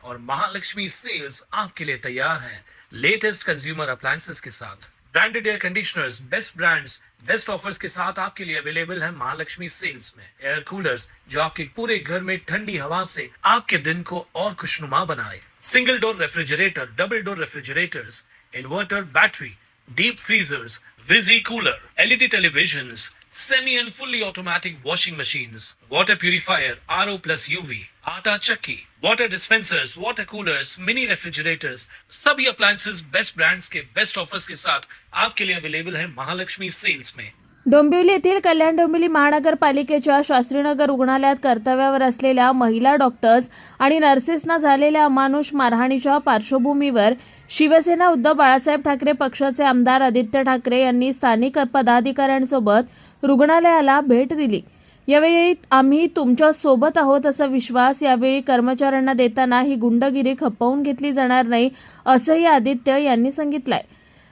और महालक्ष्मी सेल्स आपके लिए तैयार है लेटेस्ट कंज्यूमर अप्लायंसेस के साथ। Branded air conditioners, best brands, best offers के साथ आपके लिए अवेलेबल है महालक्ष्मी सेल्स में। एयर कूलर्स जो आपके पूरे घर में ठंडी हवा से आपके दिन को और खुशनुमा बनाए। Single door refrigerator, double door refrigerators, inverter battery, deep freezers, विजी cooler, LED televisions, semi and fully automatic washing machines, water purifier, RO plus UV, आटा चक्की, water dispensers, water coolers, mini refrigerators, सभी appliances बेस्ट ब्रांड्स के best offers के साथ आपके लिए available है Mahalakshmi sales में। डोंबिवली येथील कल्याण डोंबिवली महानगरपालिकेच्या शास्त्रीनगर रुग्णालयात कर्तव्यावर असलेल्या महिला डॉक्टर्स आणि नर्सेसना झालेल्या अमानुष मारहाणीच्या पार्श्वभूमीवर शिवसेना उद्धव बाळासाहेब ठाकरे पक्षाचे आमदार आदित्य ठाकरे यांनी स्थानिक पदाधिकाऱ्यांसोबत रुग्णालयाला भेट दिली। यावेळी आम्ही तुमच्या सोबत आहोत असा विश्वास यावेळी कर्मचाऱ्यांना देताना ही गुंडगिरी खपवून घेतली जाणार नाही असंही आदित्य यांनी सांगितलंय।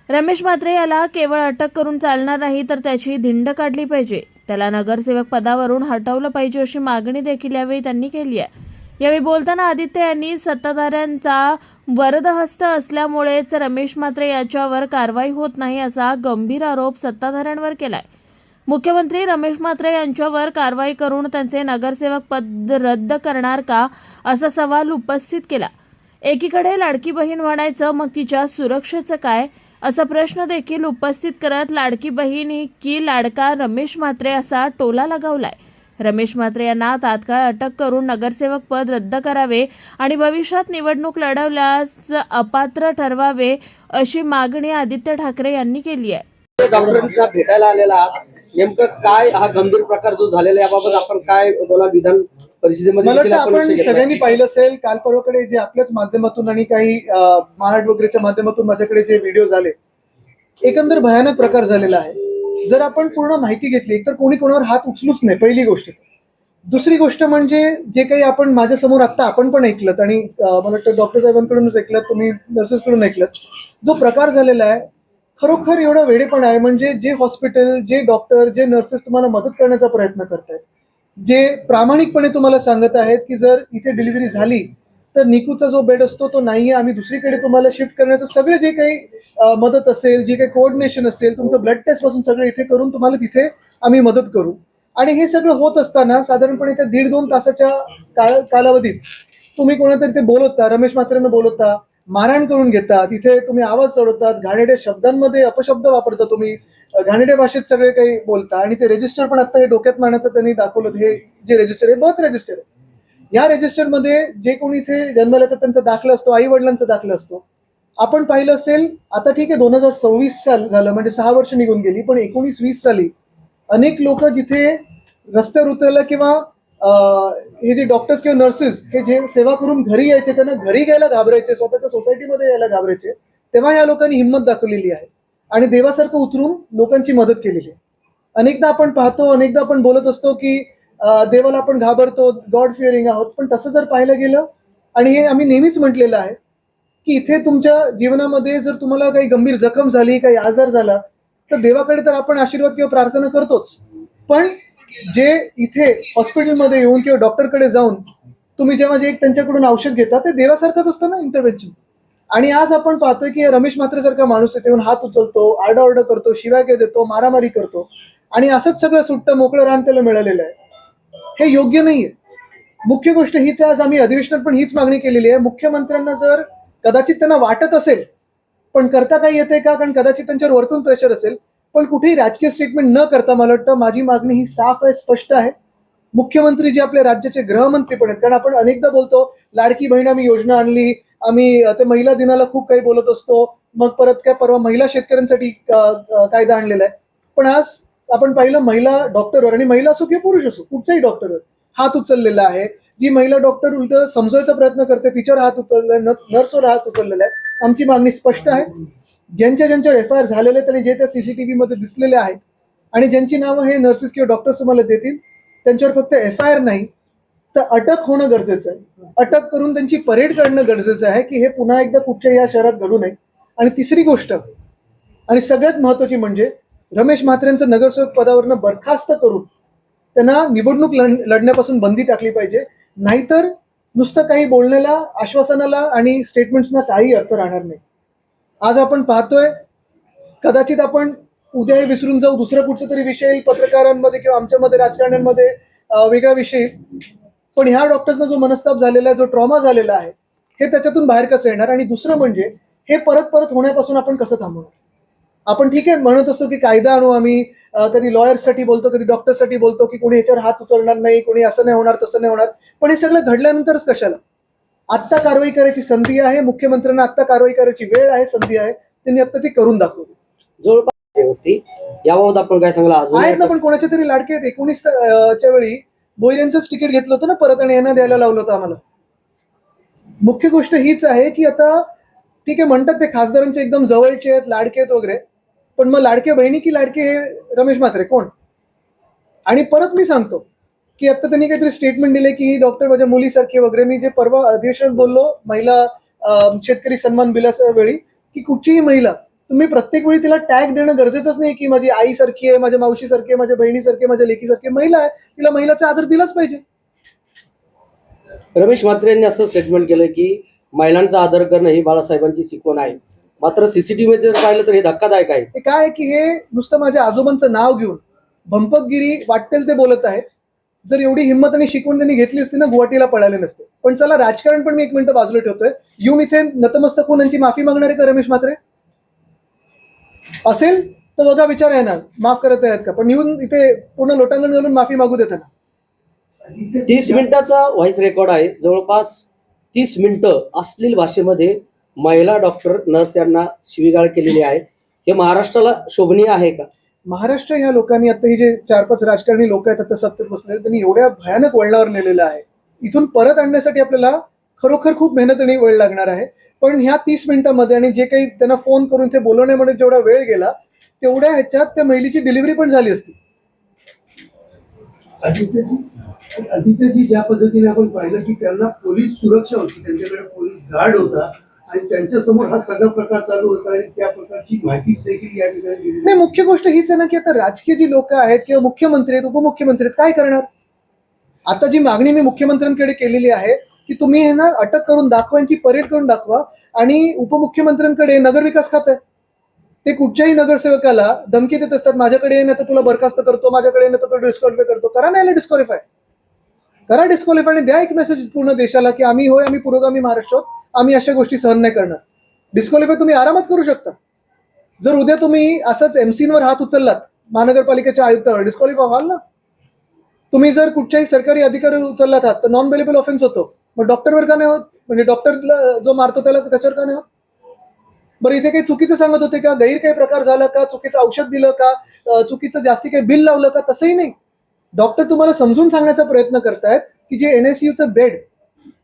रमेश म्हात्रे याला केवळ अटक करून चालणार नाही तर त्याची धिंड काढली पाहिजे, त्याला नगरसेवक पदावरून हटवलं पाहिजे अशी मागणी देखील यावेळी त्यांनी केली आहे। यावेळी बोलताना आदित्य यांनी सत्ताधाऱ्यांचा वरदहस्त असल्यामुळेच रमेश म्हात्रे याच्यावर कारवाई होत नाही असा गंभीर आरोप सत्ताधाऱ्यांवर केलाय। मुख्यमंत्री रमेश म्हात्रे यांच्यावर कारवाई करून त्यांचे नगरसेवक पद रद्द करणार का असा सवाल उपस्थित केला। एकीकडे लाडकी बहीण म्हणायचं मग तिच्या सुरक्षेचं काय असा प्रश्न देखील उपस्थित करत लाडकी बहीण की लाडका रमेश म्हात्रे असा टोला लगावलाय। रमेश म्हात्रे यांना तात्काळ अटक करून नगरसेवक पद रद्द करावे आणि भविष्यात निवडणूक लढवल्यास अपात्र ठरवावे अशी मागणी आदित्य ठाकरे यांनी केली आहे। डॉक्टरांना भेटायला आलेला आहात, नेमकं काय हा गंभीर प्रकार जो झालेला आहे याबाबत आपण काय बोला विधान परिषदेमध्ये? मला वाटतं आपण सगळ्यांनी पाहिलं असेल काल परवाकडे जे आपल्याच माध्यमातून आणि काही महाराष्ट्र वगैरेच्या माध्यमातून माझ्याकडे जे व्हिडिओ झाले, एकंदर भयानक प्रकार झालेला आहे। जर आपण पूर्ण माहिती घेतली तर कोणी कोणावर हात उचलूच नाही, पहिली गोष्ट। दुसरी गोष्ट म्हणजे जे काही आपण माझ्यासमोर आता आपण पण ऐकलत आणि मला वाटतं डॉक्टर साहेबांकडूनच ऐकलत, तुम्ही नर्सेसकडून ऐकलत, जो प्रकार झालेला आहे खरोखर एवढा वेडेपणा आहे। म्हणजे जे हॉस्पिटल, जे डॉक्टर, जे नर्सेस तुम्हाला मदत करण्याचा प्रयत्न करतायत, जे प्रामाणिकपणे तुम्हाला सांगत आहेत की जर इथे डिलिव्हरी झाली तर निकूचा जो बेड असतो तो नाहीये, आम्ही दुसरीकडे तुम्हाला शिफ्ट करण्याचं सगळं जे काही मदत असेल, जे काही कोऑर्डिनेशन असेल, तुमचं ब्लड टेस्ट पासून सगळं इथे करून तुम्हाला तिथे आम्ही मदत करू। आणि हे सगळं होत असताना साधारणपणे त्या 1.5-2 तासाच्या कालावधीत तुम्ही कोणातरी ते बोलवता, रमेश म्हात्रेंना बोलवता, मारहाण करून घेतात, तिथे तुम्ही आवाज चढवतात, घाणेरड्या शब्दांमध्ये अपशब्द वापरता, तुम्ही घाणेरड्या भाषेत सगळे काही बोलता। आणि ते रजिस्टर पण आता हे डोक्यात मारण्याचं त्यांनी दाखवलं, हे जे रजिस्टर आहे बर्थ रजिस्टर आहे, या रजिस्टरमध्ये जे कोणी इथे जन्माला येतात त्यांचा दाखला असतो, आई वडिलांचा दाखला असतो। आपण पाहिलं असेल आता ठीक आहे 2026 साल झालं म्हणजे 6 वर्ष निघून गेली, पण 19-20 साली अनेक लोक जिथे रस्त्यावर उतरायला किंवा हे जे डॉक्टर्स किंवा नर्सेस हे जे सेवा करून घरी यायचे, त्यांना घरी घ्यायला घाबरायचे, स्वतःच्या सोसायटीमध्ये यायला घाबरायचे, तेव्हा या लोकांनी हिंमत दाखवलेली आहे आणि देवासारखं उतरून लोकांची मदत केलेली आहे। अनेकदा आपण पाहतो, अनेकदा आपण बोलत असतो की देवाला आपण घाबरतो, गॉड फिअरिंग आहोत, पण तसं जर पाहायला गेलं आणि हे आम्ही नेहमीच म्हटलेलं आहे की इथे तुमच्या जीवनामध्ये जर तुम्हाला काही गंभीर जखम झाली, काही आजार झाला तर देवाकडे तर आपण आशीर्वाद किंवा प्रार्थना करतोच, पण जे इथे हॉस्पिटलमध्ये येऊन किंवा डॉक्टरकडे जाऊन तुम्ही जेव्हा जे त्यांच्याकडून औषध घेता ते देवासारखंच असतं ना इंटरव्हेन्शन। आणि आज आपण पाहतोय की रमेश म्हात्रे सारखा माणूस येऊन हात उचलतो, आरडाओरडा करतो, शिव्या देतो, मारामारी करतो आणि असंच सगळं सुट्टं मोकळं रान त्याला मिळालेलं आहे। हे योग्य नाहीये। मुख्य गोष्ट हीच आहे, आज आम्ही अधिवेशनात पण हीच मागणी केलेली आहे, मुख्यमंत्र्यांना जर कदाचित त्यांना वाटत असेल पण करता काही येते का, कारण कदाचित त्यांच्यावर वरतून प्रेशर असेल, पण कुठेही राजकीय स्टेटमेंट न करता मला वाटतं माझी मागणी ही साफ आहे, स्पष्ट आहे। मुख्यमंत्री जे आपल्या राज्याचे गृहमंत्री पण आहेत, कारण आपण अनेकदा बोलतो लाडकी बहीण आम्ही योजना आणली, आम्ही ते महिला दिनाला खूप काही बोलत असतो, मग परत काय परवा महिला शेतकऱ्यांसाठी कायदा आणलेला आहे, पण आज आपण पाहिलं महिला डॉक्टरवर, आणि महिला असो किंवा पुरुष असो कुठच्याही डॉक्टरवर हात उचललेला आहे। जी महिला डॉक्टर उलट समजवायचा प्रयत्न करते तिच्यावर हात उचललाय, नर्सवर हात उचललेला आहे। आमची मागणी स्पष्ट आहे, ज्यांच्यावर FIR झालेले त्यांनी जे त्या CCTV मध्ये दिसलेले आहेत आणि ज्यांची नावं हे नर्सेस किंवा डॉक्टर्स तुम्हाला देतील त्यांच्यावर फक्त FIR नाही तर अटक होणं गरजेचं आहे। अटक करून त्यांची परेड काढणं गरजेचं आहे की हे पुन्हा एकदा कुठच्या या शहरात घडू नये। आणि तिसरी गोष्ट आणि सगळ्यात महत्वाची म्हणजे रमेश म्हात्रेंचं नगरसेवक पदावरनं बरखास्त करून त्यांना निवडणूक लढण्यापासून बंदी टाकली पाहिजे, नाहीतर नुसतं काही बोलण्याला, आश्वासनाला आणि स्टेटमेंट्सना काही अर्थ राहणार नाही. आज आपण पाहतोय, कदाचित आपण उद्या हे विसरून जाऊ, दुसरं कुठचं तरी विषय येईल पत्रकारांमध्ये किंवा आमच्यामध्ये राजकारण्यांमध्ये वेगळा विषय येईल. पण ह्या डॉक्टर्सना जो मनस्ताप झालेला आहे, जो ट्रॉमा झालेला आहे, हे त्याच्यातून बाहेर कसं येणार? आणि दुसरं म्हणजे हे परत परत होण्यापासून आपण कसं थांबवणार? आपण ठीक आहे म्हणत असतो की कायदा आणू आम्ही, कधी लॉयर्ससाठी बोलतो, कधी डॉक्टरसाठी बोलतो की कोणी याच्यावर हात उचलणार नाही, कोणी असं नाही होणार, तसं नाही होणार. पण हे सगळं घडल्यानंतरच कशाला? आत्ता कारवाई करायची संधी आहे, मुख्यमंत्र्यांना आत्ता कारवाई करायची वेळ आहे, संधी आहे, त्यांनी आत्ता ती करून दाखवली. जवळपास होती याबाबत आपण काय सांगला? आहेत ना, पण कोणाचे तरी लाडके आहेत. 19 च्या वेळी भोईरेंचंच तिकीट घेतलं होतं ना परत, आणि यांना द्यायला लावलं होतं आम्हाला. मुख्य गोष्ट हीच आहे की आता ठीक आहे म्हणतात ते खासदारांचे एकदम जवळचे आहेत, लाडके आहेत वगैरे, पण मग लाडके बहिणी की लाडके हे रमेश म्हात्रे कोण? आणि परत मी सांगतो की आता त्यांनी काहीतरी स्टेटमेंट दिले की ही डॉक्टर माझ्या मुलीसारखी वगैरे. मी जे परवा अधिवेशनात बोललो महिला शेतकरी सन्मान बिलाच्या वेळी, की कुठचीही महिला तुम्ही प्रत्येक वेळी तिला टॅग देणं गरजेचंच नाही की माझी आईसारखी आहे, माझ्या मावशीसारखी आहे, माझ्या बहिणीसारखी आहे, माझ्या लेकीसारखी महिला आहे, तिला महिलाचा आदर दिलाच पाहिजे. रमेश म्हात्रे यांनी असं स्टेटमेंट केलं की महिलांचा आदर करणं ही बाळासाहेबांची शिकवण आहे. मात्र सीसीटीव्ही मध्ये जर पाहिलं तर हे धक्कादायक आहे. हे काय की हे नुसतं माझ्या आजोबांचं नाव घेऊन भंपकगिरी वाटेल ते बोलत आहेत. जर एवढी हिंमत आणि शिकवण त्यांनी घेतली असती ना, गुवाहाटीला पळाले नसते. पण चला, राजकारण पण मी 1 मिनिटं बाजूला ठेवतोय. येऊन इथे नतमस्तक होऊन यांची माफी मागणार आहे का रमेश म्हात्रे? असेल तर बघा, विचार आहे ना, माफ करत आहेत का? पण येऊन इथे पूर्ण लोटांगण घालून माफी मागू देताना 30 मिनिटाचा व्हॉइस रेकॉर्ड आहे. जवळपास 30 मिनिटं अश्लील भाषेमध्ये महिला डॉक्टर नर्स यांना शिवीगाळ केलेली आहे. हे महाराष्ट्राला शोभनीय आहे का? महाराष्ट्र ह्या लोकांनी, आता ही जे 4-5 राजकारणी लोक आहेत आता सत्तेत बसलेले, त्यांनी एवढ्या भयानक वळणावर नेलेलं आहे. इथून परत आणण्यासाठी आपल्याला खरोखर खूप मेहनत आणि वेळ लागणार आहे. पण ह्या 30 मिनिटांमध्ये आणि जे काही त्यांना फोन करून ते बोलवण्यामध्ये जेवढा वेळ गेला, तेवढ्या ह्याच्यात त्या महिलेची डिलिव्हरी पण झाली असती. आदित्यजी ज्या पद्धतीने आपण पाहिलं की त्यांना पोलीस सुरक्षा होती, त्यांच्याकडे पोलीस गार्ड होता आणि त्यांच्या समोर हा सगळा प्रकार चालू होता आणि त्या प्रकारची माहिती देखील या ठिकाणी दिली. नाही, मुख्य गोष्ट हीच आहे ना की आता राजकीय जी लोक आहेत किंवा मुख्यमंत्री आहेत, उपमुख्यमंत्री आहेत, काय करणार? आता जी मागणी मी मुख्यमंत्र्यांकडे केलेली आहे की तुम्ही हे ना अटक करून दाखवा, यांची परेड करून दाखवा. आणि उपमुख्यमंत्र्यांकडे नगरविकास खातं आहे. ते कुठच्याही नगरसेवकाला धमकी देत असतात, माझ्याकडे येणं तर तुला बरखास्त करतो, माझ्याकडे येणं तर तो डिस्क्वालिफाय करतो. करा ना याला डिस्क्वालिफाय, करा डिस्क्वालिफाय आणि द्या एक मेसेज पूर्ण देशाला की आम्ही होय, आम्ही पुरोगामी महाराष्ट्र आहोत, आम्ही अशा गोष्टी सहन नाही करणार. डिस्क्वालिफाय तुम्ही आरामात करू शकता. जर उद्या तुम्ही असंच एमसीवर हात उचललात महानगरपालिकेच्या आयुक्तावर, डिस्क्वालिफाय व्हाल ना. तुम्ही जर कुठच्याही सरकारी अधिकारी उचललात हात तर नॉन बेलेबल ऑफेन्स होतो. मग डॉक्टरवर का नाही होत? म्हणजे डॉक्टरला जो मारतो त्याच्यावर का नाही होत? बरं, इथे काही चुकीचं सांगत होते का? गैर काही प्रकार झाला का? चुकीचं औषध दिलं का? चुकीचं जास्ती काही बिल लावलं का? तसंही नाही. डॉक्टर तुम्हाला समजून सांगण्याचा प्रयत्न करतायत की जे NICUचं बेड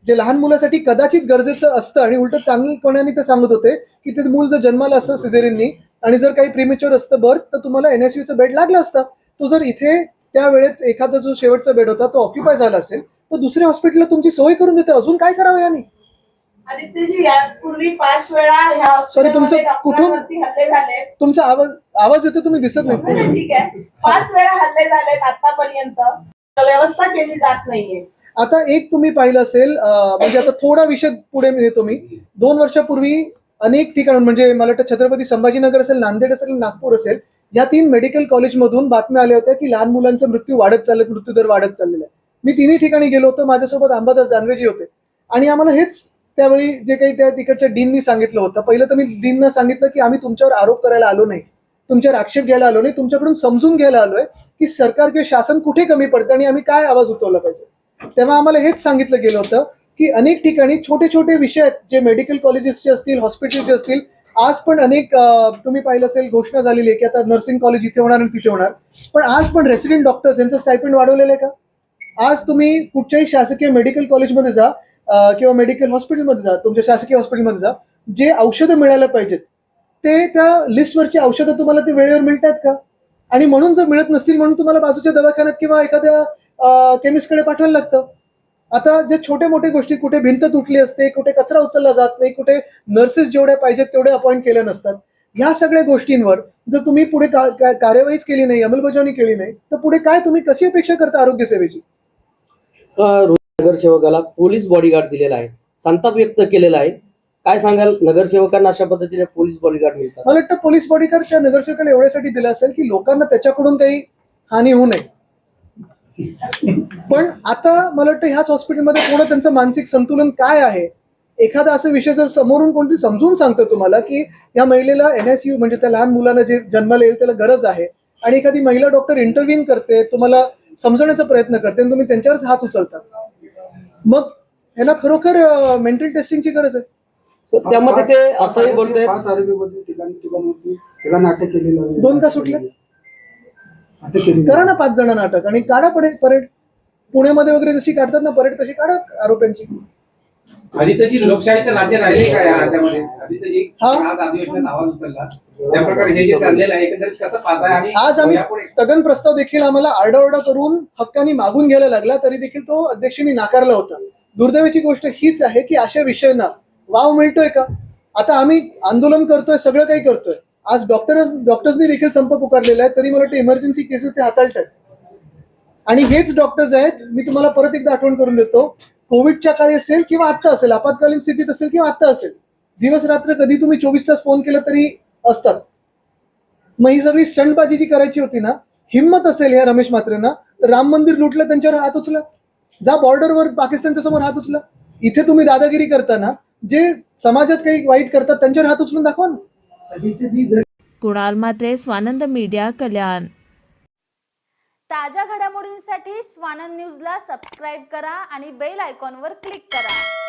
जे लहान मुलासाठी कदाचित गरजेचं असतं, आणि उलट चांगलपणाने ते सांगत होते की ते मूल जर जन्माला असतं सिझेरियननी आणि जर काही प्रीमेच्युअर असतं बर्थ, तर तुम्हाला NICUचं बेड लागला असता. तो जर इथे त्या वेळेत एखादा जो शेवटचा बेड होता तो ऑक्युपाय झाला असेल तर दुसऱ्या हॉस्पिटलला तुमची सोय करून देते. अजून काय करावं यांनी? आदित्यजी, यापूर्वी 5 वेळा ह्या सॉरी, तुमचं कुठून हल्ले झाले. तुमचा आवाज येतो, तुम्ही दिसत नाही. ठीक आहे, 5 वेळा हल्ले झालेत आतापर्यंत, व्यवस्था केली जात नाहीये. आता एक तुम्ही पाहिलं असेल, म्हणजे आता थोडा विषय पुढे नेतो मी. 2 वर्षापूर्वी अनेक ठिकाण, म्हणजे मला वाटतं छत्रपती संभाजीनगर असेल, नांदेड असेल, नागपूर असेल, या 3 मेडिकल कॉलेजमधून बातम्या आल्या होत्या की लहान मुलांचा मृत्यूदर वाढत चाललेला आहे. मी 3ही ठिकाणी गेलो होतो. माझ्यासोबत अंबादास दानवेजी होते आणि आम्हाला हेच त्यावेळी जे काही त्या तिकडच्या डीननी सांगितलं होतं. पहिलं तर मी डीनना सांगितलं की आम्ही तुमच्यावर आरोप करायला आलो नाही, तुमच्यावर आक्षेप घ्यायला आलो नाही, तुमच्याकडून समजून घ्यायला आलोय की सरकार किंवा शासन कुठे कमी पडतं आणि आम्ही काय आवाज उचलला पाहिजे. तेव्हा आम्हाला हेच सांगितलं गेलं होतं की अनेक ठिकाणी छोटे छोटे विषय आहेत, जे मेडिकल कॉलेजेसचे असतील, हॉस्पिटलचे असतील. आज पण अनेक तुम्ही पाहिलं असेल घोषणा झालेली आहे की आता नर्सिंग कॉलेज इथे होणार आणि तिथे होणार. पण आज पण रेसिडेंट डॉक्टर्स यांचं स्टायपेंड वाढवलेलं आहे का? आज तुम्ही कुठच्याही शासकीय मेडिकल कॉलेजमध्ये जा किंवा मेडिकल हॉस्पिटलमध्ये जा, तुमच्या शासकीय हॉस्पिटलमध्ये जा, जे औषधं मिळायला पाहिजेत ते त्या लिस्टवरची औषधं तुम्हाला ते वेळेवर मिळतात का? आणि म्हणून जर मिळत नसतील म्हणून तुम्हाला बाजूच्या दवाखान्यात किंवा एखाद्या केमिस्टकडे पाठवायला लागतं. आता जे छोटे मोठे गोष्टी, कुठे भिंत तुटली असते, कुठे कचरा उचलला जात नाही, कुठे नर्सेस जेवढ्या पाहिजेत तेवढे अपॉइंट केले नसतात, ह्या सगळ्या गोष्टींवर जर तुम्ही पुढे कार्यवाहीच केली नाही, अंमलबजावणी केली नाही, तर पुढे काय तुम्ही कशी अपेक्षा करता आरोग्य सेवेची? नगरसेवकाला पोलीस बॉडीगार्ड दिलेला आहे, संताप व्यक्त केलेला आहे. काय सांगाल, नगरसेवकांना अशा पद्धतीने पोलीस बॉडीगार्ड मिळतात? मला वाटतं पोलीस बॉडीगार्ड त्या नगरसेवकाला एवढ्यासाठी दिला असेल की लोकांना त्याच्याकडून काही हानी होऊ नये. पण आता मला वाटतं ह्याच हॉस्पिटलमध्ये पूर्ण त्यांचं मानसिक संतुलन काय आहे, एखादा असा विषय जर समोरून कोणतरी समजून सांगतं तुम्हाला की या महिलेला NICU म्हणजे त्या लहान मुलांना जे जन्माला येईल त्याला गरज आहे, आणि एखादी महिला डॉक्टर इंटरव्ह्यून करते, तुम्हाला समजवण्याचा प्रयत्न करते आणि तुम्ही त्यांच्यावरच हात उचलता, मग ह्याला खरोखर मेंटल टेस्टिंगची गरज आहे. So, त्यामध्ये ते असंही बोलतायत, 5 आरोपीमध्ये ठिकाणी अटक केलेली आहे. 2 का सुटले? अटक केली करा ना 5 जणांना अटक आणि काढा परेड. पुण्यामध्ये वगैरे जशी काढतात ना परेड तशी काढा आरोप्यांची. आदित्यजी लोकशाहीचं राज्य राहिले का या राज्यामध्ये? आदित्यजी हा. आज अधिवेशनात आवाज उचलला त्या प्रकारे हे जे चाललेलं आहे एकंदरीत कसं पाहताय? आणि आज आम्ही यापुढे- स्थगन प्रस्ताव देखील आम्हाला आरडाओरडा करून हक्कानी मागून घ्यायला लागला, तरी देखील तो अध्यक्षांनी नाकारला होता. दुर्दैवाची गोष्ट हीच आहे की अशा विषयांना वाव मिळतोय का? आता आम्ही आंदोलन करतोय, सगळं काही करतोय. आज डॉक्टर्सनी देखील संप पुकारलेला आहे, तरी मला वाटतं इमर्जन्सी केसेस ते हाताळतात. आणि हेच डॉक्टर्स आहेत, मी तुम्हाला परत एकदा आठवण करून देतो, कोविडच्या काळी असेल किंवा आत्ता असेल, आपत्कालीन स्थितीत असेल किंवा आत्ता असेल, दिवस रात्र कधी तुम्ही 24 तास फोन केला तरी असतात. मग ही सगळी स्टंटबाजी जी करायची होती ना, हिंमत असेल ह्या रमेश म्हात्रेंना तर राम मंदिर लुटलं त्यांच्यावर हात उचला, जा बॉर्डरवर पाकिस्तानच्या समोर हात उचला. इथे तुम्ही दादागिरी करताना जे समाजात काही वाईट करतात त्यांच्यावर हात उचलून दाखवा ना. आदित्यजी कुणाल म्हात्रे, स्वानंद मीडिया, कल्याण. ताज्या घडामोडींसाठी स्वानंद न्यूजला सबस्क्राईब करा आणि बेल आयकॉनवर क्लिक करा.